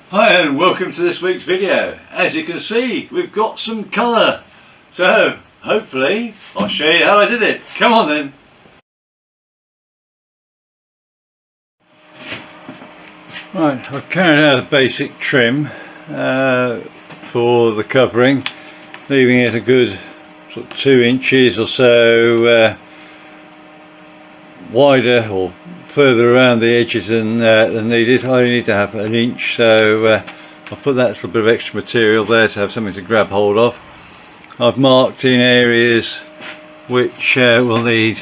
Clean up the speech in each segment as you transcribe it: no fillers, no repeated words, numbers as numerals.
Hi and welcome to this week's video. As you can see, we've got some colour. So hopefully I'll show you how I did it. Come on then. Right, I've carried out a basic trim for the covering, leaving it a good sort of 2 inches or so wider or further around the edges than needed. I only need to have 1 inch, so I've put that little bit of extra material there to have something to grab hold of. I've marked in areas which will need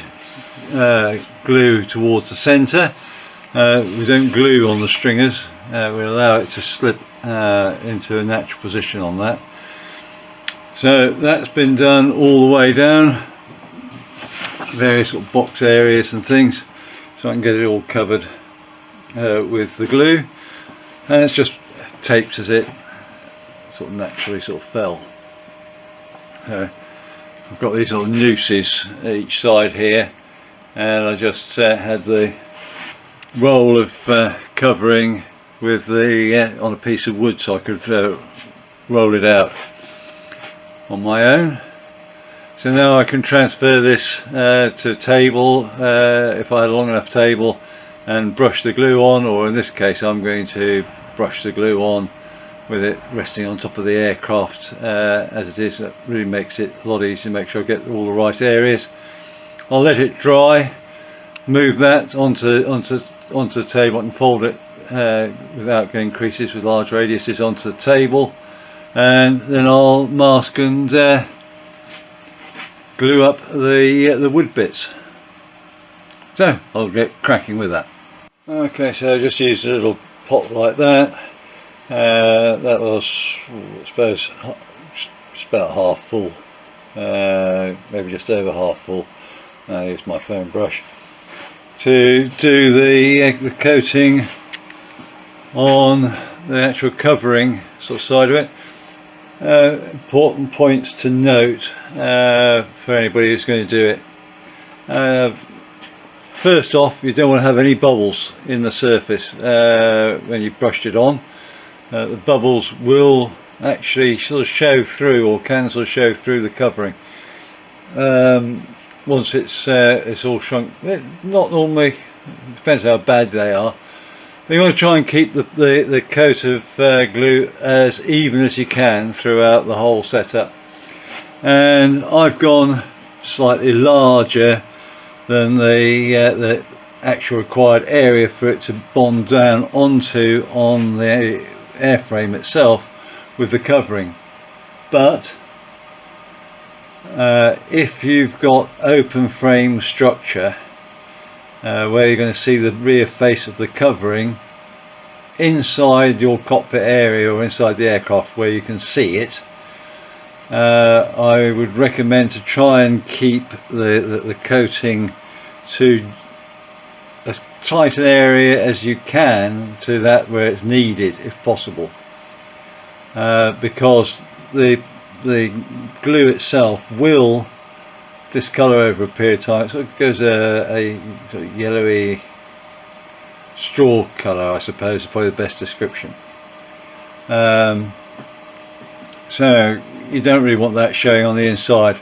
glue towards the centre. We don't glue on the stringers, we allow it to slip into a natural position on that. So that's been done all the way down, various sort of box areas and things, so I can get it all covered with the glue, and it's just taped as it sort of naturally sort of fell. I've got these little nooses each side here, and I just had the roll of covering with the on a piece of wood so I could roll it out on my own. So now I can transfer this to a table if I had a long enough table, and brush the glue on, or in this case I'm going to brush the glue on with it resting on top of the aircraft as it is. That really makes it a lot easier to make sure I get all the right areas. I'll let it dry, move that onto the table and fold it without getting creases with large radiuses onto the table, and then I'll mask and glue up the wood bits. So I'll get cracking with that. Okay, so I just used a little pot like that. That was, I suppose, just about half full, maybe just over half full. I used my foam brush to do the coating on the actual covering sort of side of it. Important points to note for anybody who's going to do it. First off, you don't want to have any bubbles in the surface when you've brushed it on. The bubbles will actually sort of show through, or can sort of show through the covering once it's all shrunk. Not normally, it depends how bad they are. But you want to try and keep the coat of glue as even as you can throughout the whole setup. And I've gone slightly larger than the actual required area for it to bond down onto on the airframe itself with the covering. But if you've got open frame structure where you're going to see the rear face of the covering inside your cockpit area or inside the aircraft where you can see it, I would recommend to try and keep the coating to as tight an area as you can to that where it's needed, if possible, because the glue itself will discolour over a period of time. So it goes a sort of yellowy straw colour, I suppose, is probably the best description. So you don't really want that showing on the inside,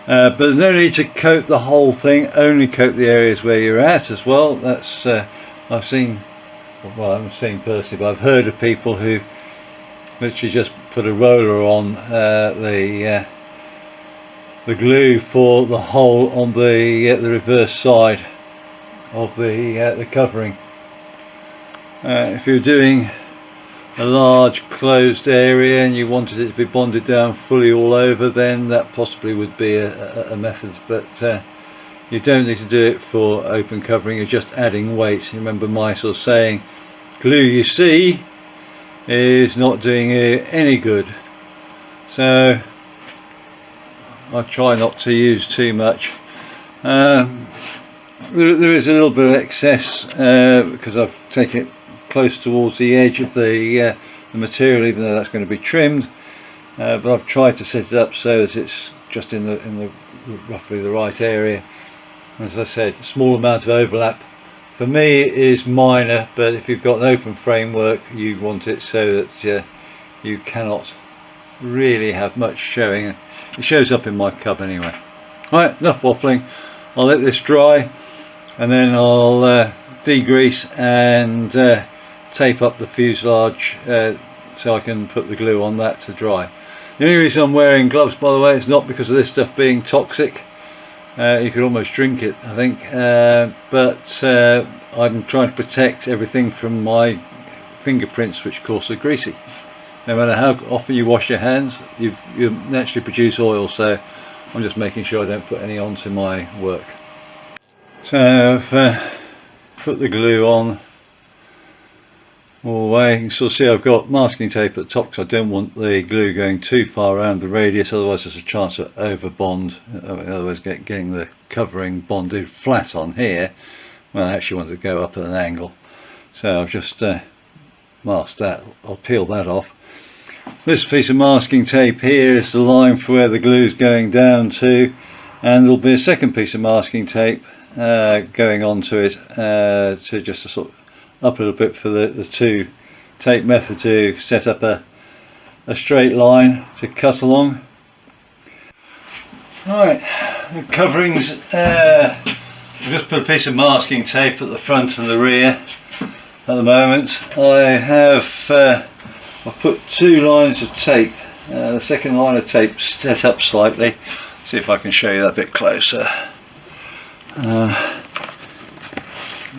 but there's no need to coat the whole thing, only coat the areas where you're at as well. That's I've seen, well I haven't seen personally, but I've heard of people who literally just put a roller on the glue for the hole on the reverse side of the covering. If you're doing a large closed area and you wanted it to be bonded down fully all over, then that possibly would be a method, but you don't need to do it for open covering. You're just adding weight. You remember my sort of saying, glue you see is not doing you any good. So I try not to use too much. There is a little bit of excess because I've taken it close towards the edge of the material, even though that's going to be trimmed, but I've tried to set it up so that it's just in the roughly the right area. As I said, small amount of overlap for me is minor, but if you've got an open framework you want it so that you cannot really have much showing. It shows up in my cub anyway. Right, enough waffling. I'll let this dry and then I'll degrease and tape up the fuselage so I can put the glue on that to dry. The only reason I'm wearing gloves, by the way, is not because of this stuff being toxic. You could almost drink it, I think, but I'm trying to protect everything from my fingerprints, which of course are greasy. No matter how often you wash your hands, you naturally produce oil, so I'm just making sure I don't put any onto my work. So I've put the glue on all the way. You can sort of see I've got masking tape at the top because I don't want the glue going too far around the radius, otherwise there's a chance of over bond, in other words getting the covering bonded flat on here. Well, I actually want to go up at an angle, so I've just masked that. I'll peel that off. This piece of masking tape here is the line for where the glue is going down to, and there'll be a second piece of masking tape going onto it to just sort of up a little bit for the two tape method to set up a straight line to cut along. Right, the coverings, I've just put a piece of masking tape at the front and the rear at the moment. I've put two lines of tape, the second line of tape set up slightly. See if I can show you that a bit closer.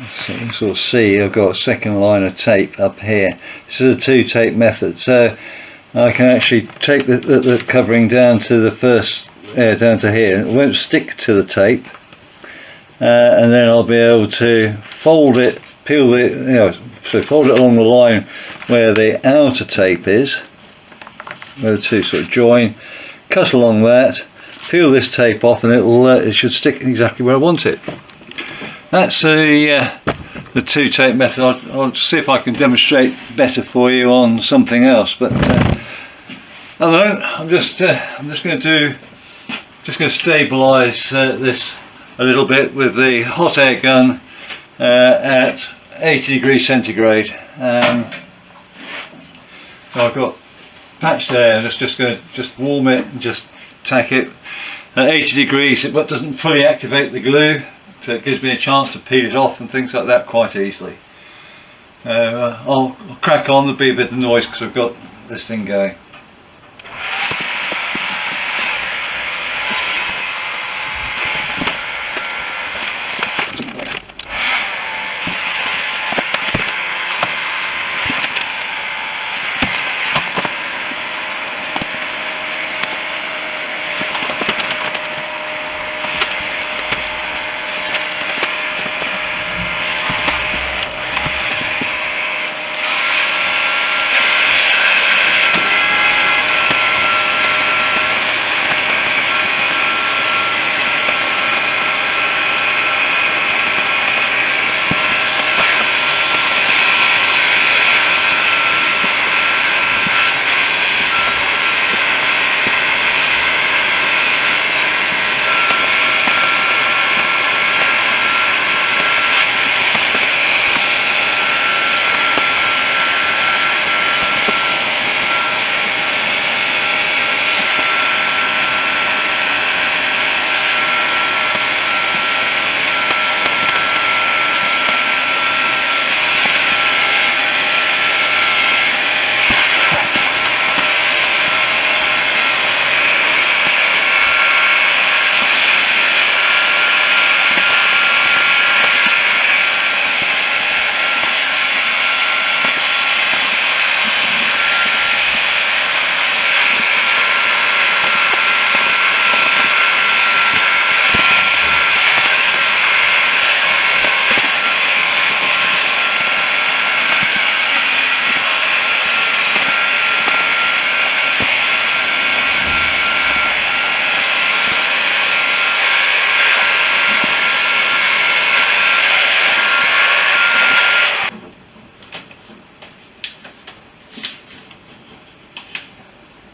So you can sort of see I've got a second line of tape up here. This is a two tape method, so I can actually take the covering down to the first, down to here. It won't stick to the tape, and then I'll be able to fold it, peel it, so fold it along the line where the outer tape is, where the two sort of join, cut along that, peel this tape off, and it should stick exactly where I want it. That's the two tape method. I'll see if I can demonstrate better for you on something else, but at the moment I'm just going to stabilise this a little bit with the hot air gun at 80 degrees centigrade. So I've got patch there. I'm just going to warm it and just tack it at 80 degrees. It doesn't fully activate the glue, so it gives me a chance to peel it off and things like that quite easily. So I'll crack on. There'll be a bit of noise because I've got this thing going.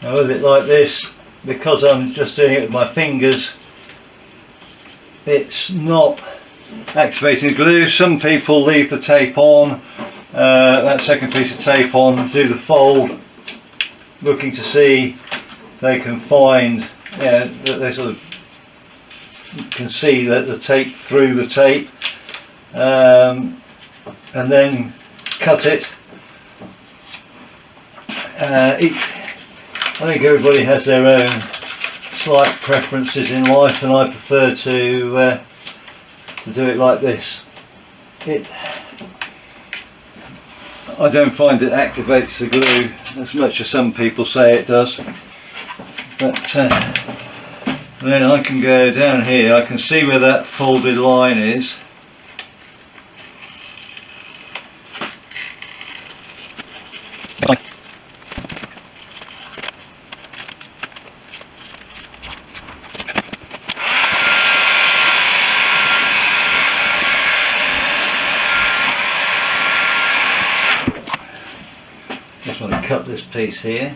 Now with it like this, because I'm just doing it with my fingers, it's not activating the glue. Some people leave the tape on, that second piece of tape on, do the fold, looking to see they can find, that they sort of can see that the tape through the tape, and then cut it. I think everybody has their own slight preferences in life, and I prefer to do it like this. I don't find it activates the glue as much as some people say it does, but then I can go down here, I can see where that folded line is. Just want to cut this piece here.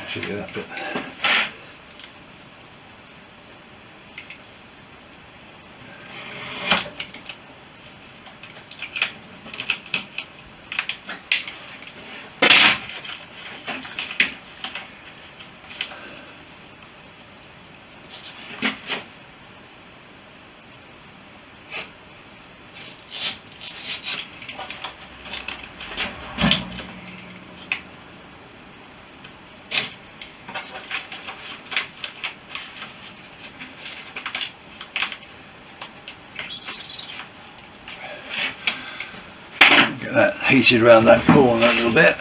Should do that bit. Get that heated around that corner a little bit.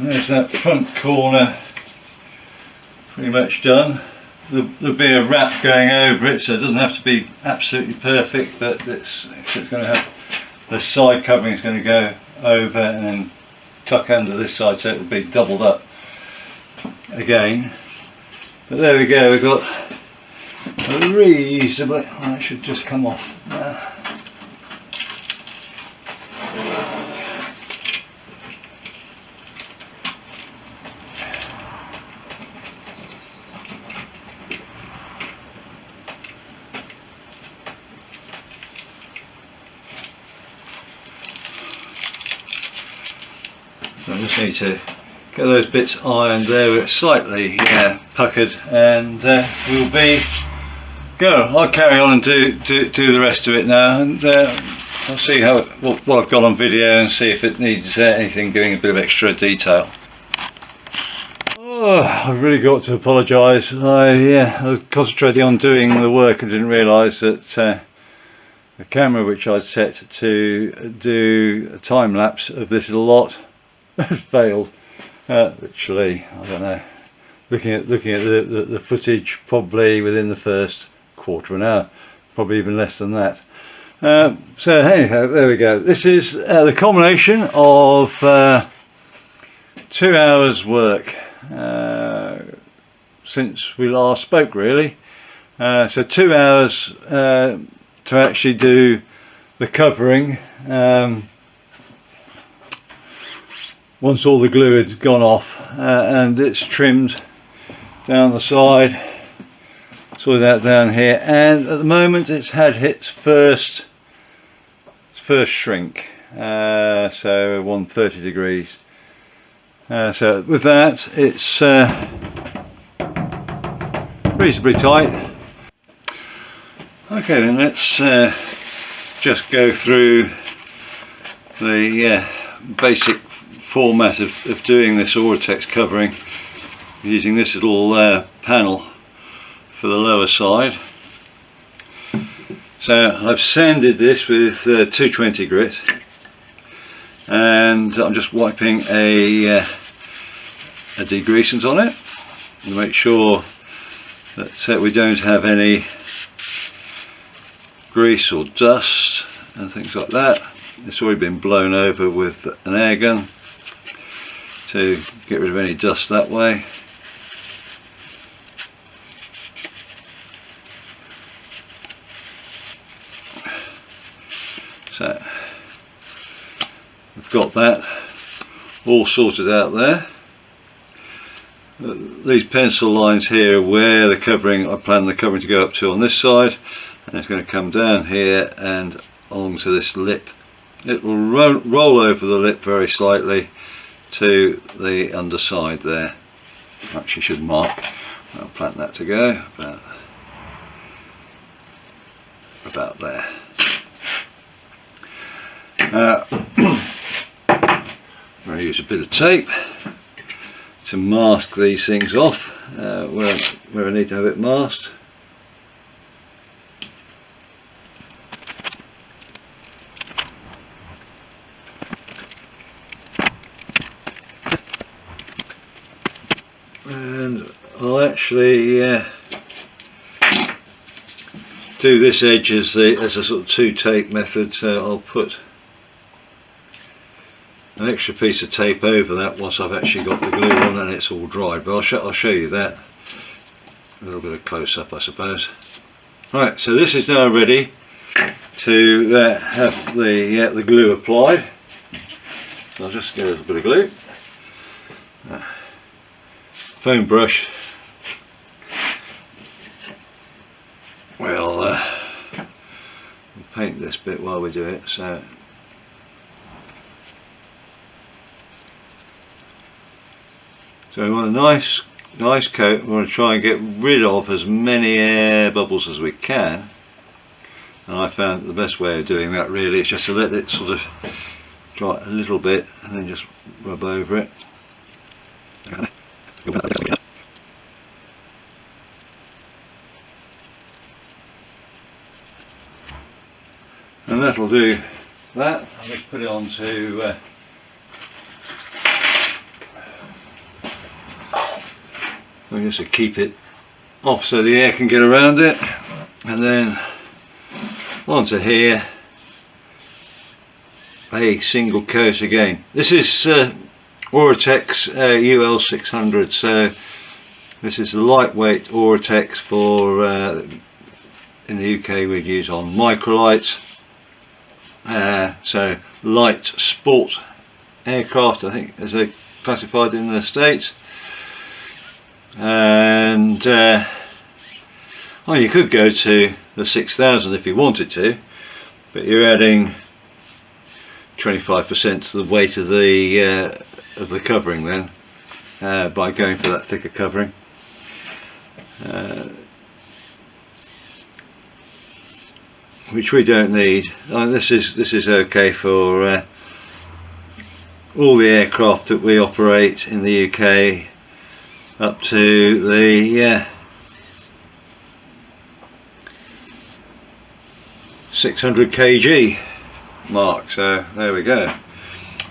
There's that front corner pretty much done. There'll be a wrap going over it, so it doesn't have to be absolutely perfect, but it's going to have the side covering is going to go over and then tuck under this side, so it will be doubled up again. But there we go, we've got a reasonably, that should just come off now. So I just need to get those bits ironed there, it's slightly puckered, and we'll be go. I'll carry on and do the rest of it now, and I'll see how what I've got on video and see if it needs anything doing a bit of extra detail. Oh, I've really got to apologise. I was concentrating on doing the work and didn't realise that the camera which I'd set to do a time lapse of this lot failed. Literally, I don't know. Looking at the footage, probably within the first quarter of an hour, probably even less than that. So anyhow, there we go. This is the combination of 2 hours work since we last spoke, really. So 2 hours to actually do the covering. Once all the glue had gone off, and it's trimmed down the side, sorted out down here, and at the moment it's had its first shrink, so 130 degrees. So with that, it's reasonably tight. Okay, then let's just go through the basic format of doing this Oratex covering, using this little panel for the lower side. So I've sanded this with 220 grit, and I'm just wiping a degreasant on it to make sure that we don't have any grease or dust and things like that. It's already been blown over with an air gun to get rid of any dust that way. So we've got that all sorted out there. These pencil lines here are where the covering, I plan the covering to go up to on this side, and it's going to come down here and along to this lip. It will roll over the lip very slightly to the underside there. Actually should mark. I'll plant that to go about there. I'm going to use a bit of tape to mask these things off where I need to have it masked. And I'll actually do this edge as a sort of two tape method, so I'll put an extra piece of tape over that once I've actually got the glue on and it's all dried, but I'll show you that. A little bit of close up, I suppose. Right, so this is now ready to have the glue applied. So I'll just get a little bit of glue. Foam brush. We'll paint this bit while we do it. So we want a nice coat. We want to try and get rid of as many air bubbles as we can. And I found the best way of doing that really is just to let it sort of dry a little bit and then just rub over it. And that'll do that. I'll just put it on to just to keep it off so the air can get around it, and then onto here a single coat again. This is Oratex UL600, so this is the lightweight Oratex for in the UK we'd use on microlight, so light sport aircraft I think as they're classified in the States. And well, you could go to the 6000 if you wanted to, but you're adding 25% to the weight of the covering then by going for that thicker covering. Which we don't need. This is okay for all the aircraft that we operate in the UK up to the 600 kg mark. So there we go.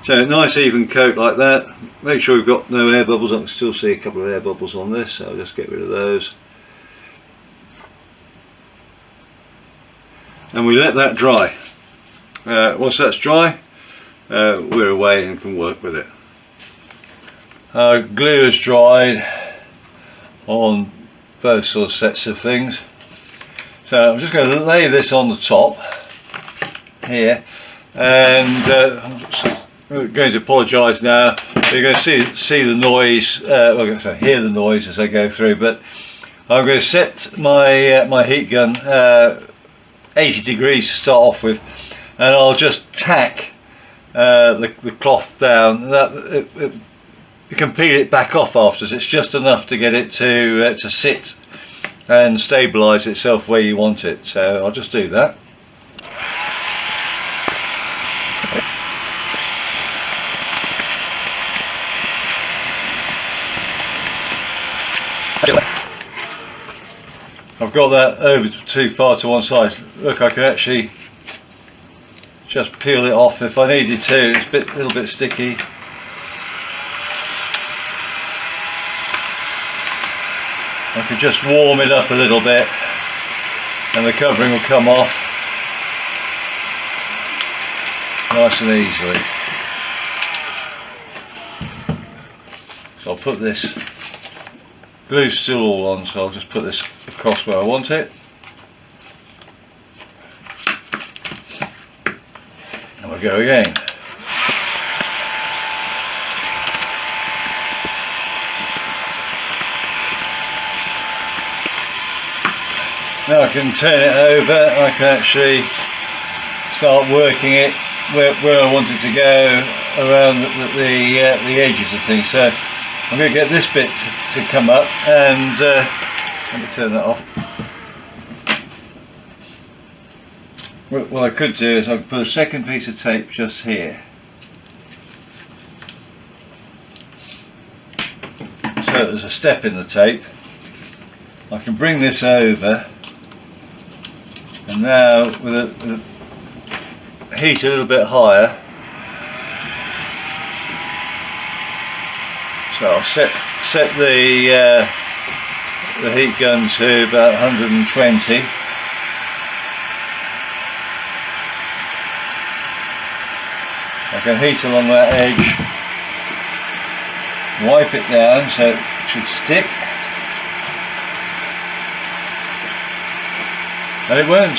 So nice even coat like that. Make sure we've got no air bubbles. I can still see a couple of air bubbles on this, so I'll just get rid of those. and we let that dry. Once that's dry, we're away and can work with it. Glue is dried on both sort of sets of things, so I'm just going to lay this on the top here, and I'm going to apologise now. You're going to see the noise, well, hear the noise as I go through, but I'm going to set my my heat gun 80 degrees to start off with, and I'll just tack the cloth down. You can peel it back off afterwards. It's just enough to get it to sit and stabilise itself where you want it. So I'll just do that. I've got that over too far to one side. Look, I can actually just peel it off if I needed to. It's a little bit sticky. I could just warm it up a little bit and the covering will come off nice and easily. So I'll put this, glue's still all on, so I'll just put this across where I want it. And we'll go again. Now I can turn it over, I can actually start working it where I want it to go around the edges of things. So I'm going to get this bit to come up, and let me turn that off. What I could do is I could put a second piece of tape just here, so there's a step in the tape. I can bring this over, and now with the heat a little bit higher, so I'll set the heat gun to about 120. I can heat along that edge, wipe it down so it should stick. And it won't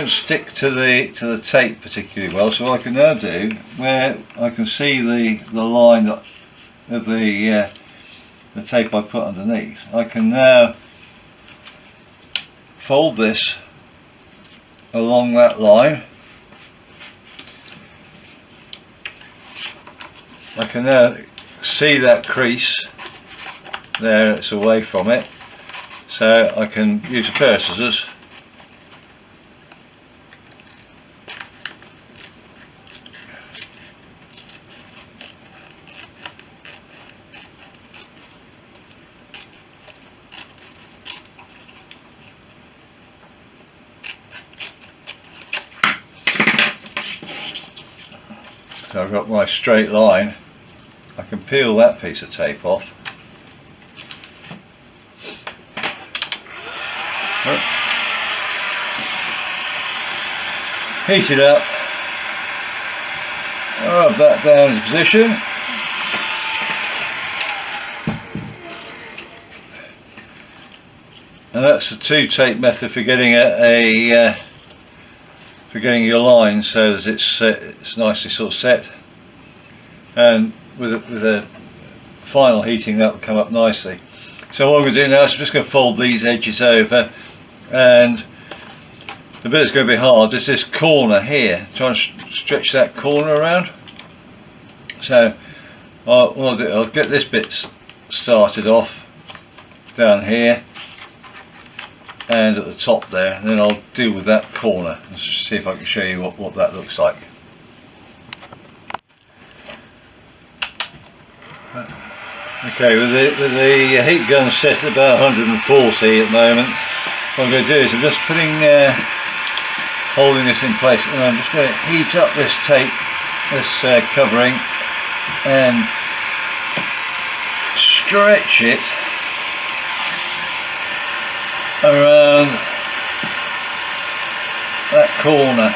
stick to the tape particularly well. So what I can now do, where I can see the line of the tape I put underneath, I can now fold this along that line. I can now see that crease there, it's away from it. So I can use a pair of scissors so I've got my straight line. I can peel that piece of tape off. Heat it up, rub that down into position, and that's the two tape method for getting for getting your line so that it's nicely sort of set, and with a final heating that will come up nicely. So what I'm going to do now is I'm just going to fold these edges over, and the bit that's going to be hard is this corner here, trying to stretch that corner around. So what I'll do, I'll get this bit started off down here and at the top there, and then I'll deal with that corner. Let's just see if I can show you what that looks like. Okay, with the heat gun set at about 140 at the moment, what I'm going to do is I'm just holding this in place, and I'm just going to heat up this tape, this covering, and stretch it around corner.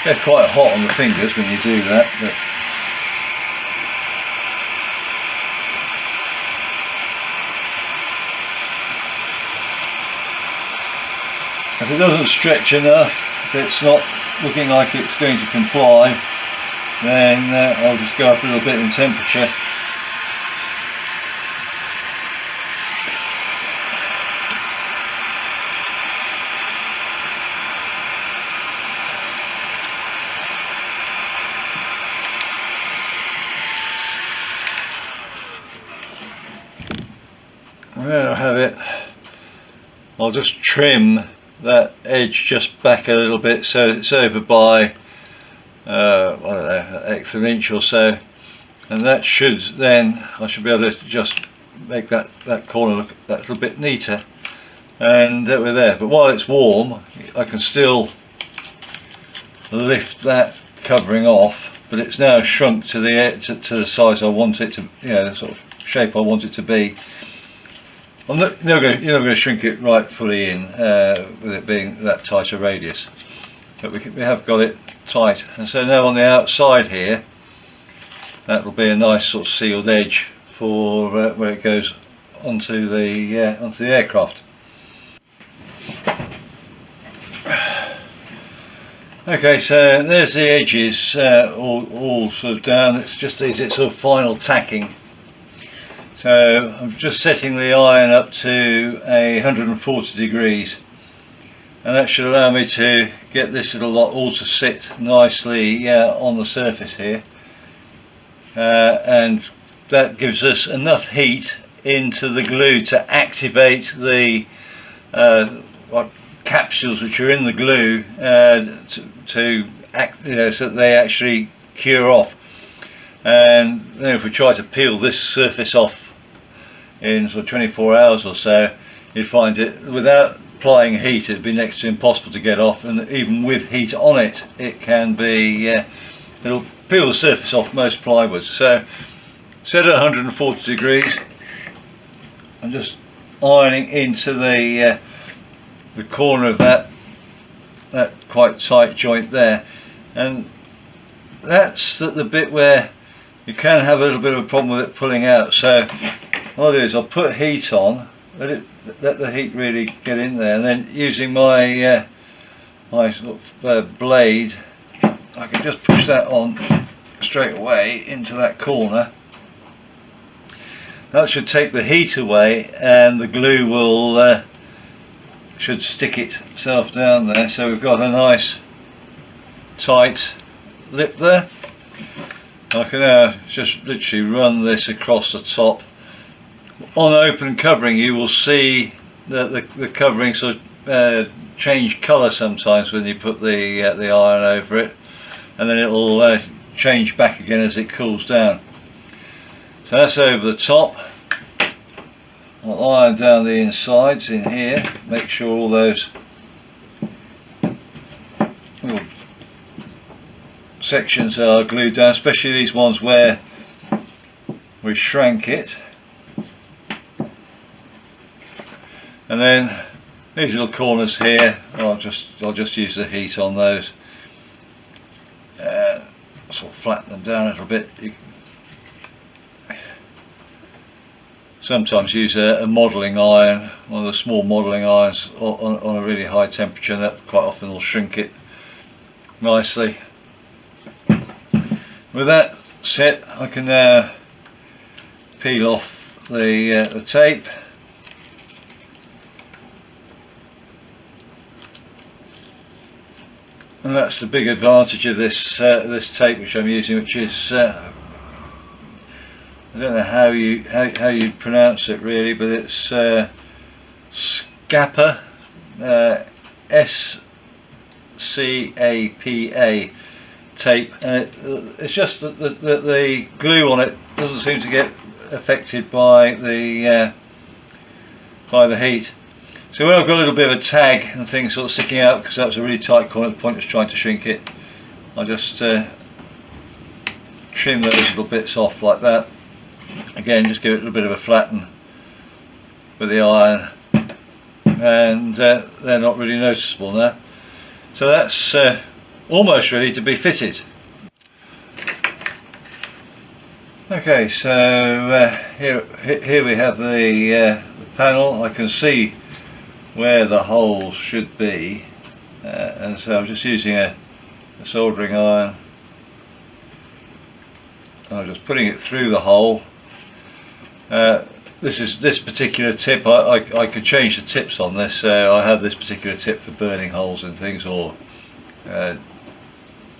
They're quite hot on the fingers when you do that, but if it doesn't stretch enough, if it's not looking like it's going to comply, then I'll just go up a little bit in temperature. There I have it. I'll just trim that edge just back a little bit so it's over by I don't know, an eighth of an inch or so, and that should then, I should be able to just make that corner look that little bit neater, and we're there. But while it's warm, I can still lift that covering off, but it's now shrunk to the size I want it to, you know, the sort of shape I want it to be. You're not going to shrink it right fully in with it being that tight a radius, but we have got it tight. And so now on the outside here, that'll be a nice sort of sealed edge for where it goes onto the aircraft. Okay, so there's the edges all sort of down. It's just these sort of final tacking. So I'm just setting the iron up to 140 degrees, and that should allow me to get this little lot all to sit nicely on the surface here, and that gives us enough heat into the glue to activate the capsules which are in the glue to act, so that they actually cure off. And then if we try to peel this surface off in sort of 24 hours or so, you'd find it, without applying heat, it'd be next to impossible to get off, and even with heat on it, it can be, it'll peel the surface off most plywoods. So set at 140 degrees, I'm just ironing into the corner of that quite tight joint there, and that's the bit where you can have a little bit of a problem with it pulling out. So what I'll do is I'll put heat on, let the heat really get in there, and then using my my sort of blade, I can just push that on straight away into that corner. That should take the heat away, and the glue will should stick itself down there. So we've got a nice tight lip there. I can now just literally run this across the top. On open covering, you will see that the covering sort of change colour sometimes when you put the iron over it, and then it will change back again as it cools down. So that's over the top. I'll iron down the insides in here, make sure all those little sections are glued down, especially these ones where we shrank it. And then these little corners here, I'll just use the heat on those, sort of flatten them down a little bit. Sometimes use a modelling iron, one of the small modelling irons, on a really high temperature, and that quite often will shrink it nicely. With that set, I can now peel off the tape. And that's the big advantage of this this tape which I'm using, which is I don't know how you pronounce it really, but it's Scapa, S-C-A-P-A tape, and it's just that the glue on it doesn't seem to get affected by the heat. So when I've got a little bit of a tag and things sort of sticking out, because that was a really tight corner at the point I was trying to shrink it, I just trim those little bits off like that. Again, just give it a little bit of a flatten with the iron, and they're not really noticeable now. So that's almost ready to be fitted. Okay, so here we have the panel. I can see where the holes should be, and so I'm just using a soldering iron. I'm just putting it through the hole. This particular tip, I could change the tips on this. I have this particular tip for burning holes and things, or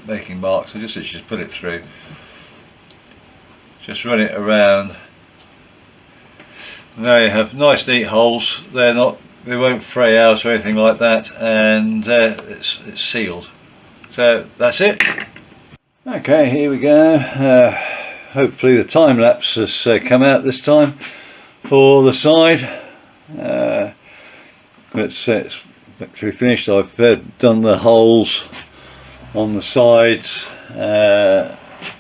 making marks. I just put it through, just run it around. Now you have nice neat holes. They won't fray out or anything like that, and it's sealed. So that's it. Okay, here we go. Hopefully the time lapse has come out this time for the side. It's actually finished. I've done the holes on the sides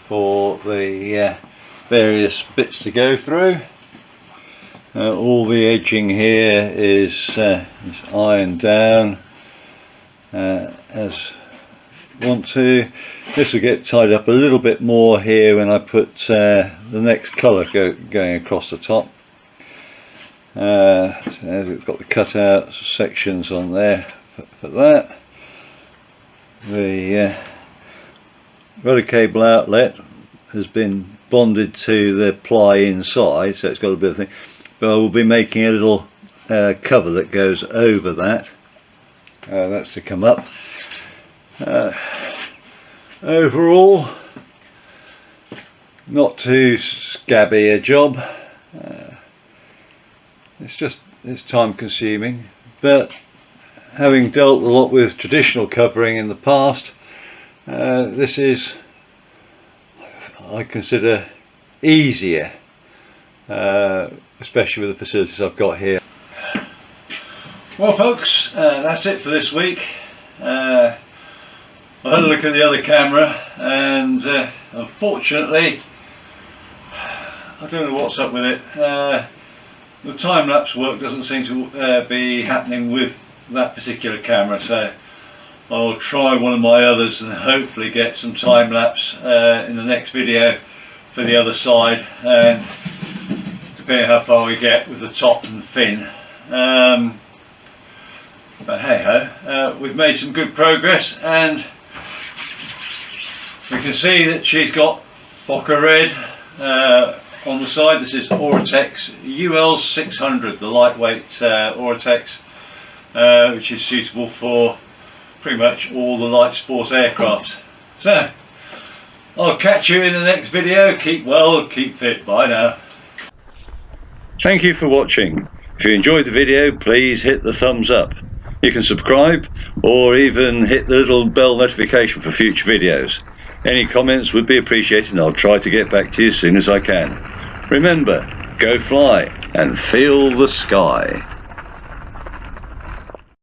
for the various bits to go through. All the edging here is ironed down as want to. This will get tied up a little bit more here when I put the next colour going across the top. So we've got the cutout sections on there for that. The rudder cable outlet has been bonded to the ply inside, so it's got a bit of thing, but I will be making a little cover that goes over that. That's to come up. Overall, not too scabby a job. It's time consuming, but having dealt a lot with traditional covering in the past, this is, I consider, easier, especially with the facilities I've got here. Well folks, that's it for this week. I had a look at the other camera, and unfortunately I don't know what's up with it. The time-lapse work doesn't seem to be happening with that particular camera, so I'll try one of my others and hopefully get some time-lapse in the next video for the other side, and depending on how far we get with the top and fin. But hey ho, we've made some good progress, and we can see that she's got Fokker red on the side. This is Oratex UL600, the lightweight Oratex, which is suitable for pretty much all the light sport aircraft. So I'll catch you in the next video. Keep well, keep fit. Bye now. Thank you for watching. If you enjoyed the video, please hit the thumbs up. You can subscribe or even hit the little bell notification for future videos. Any comments would be appreciated, and I'll try to get back to you as soon as I can. Remember, go fly and feel the sky.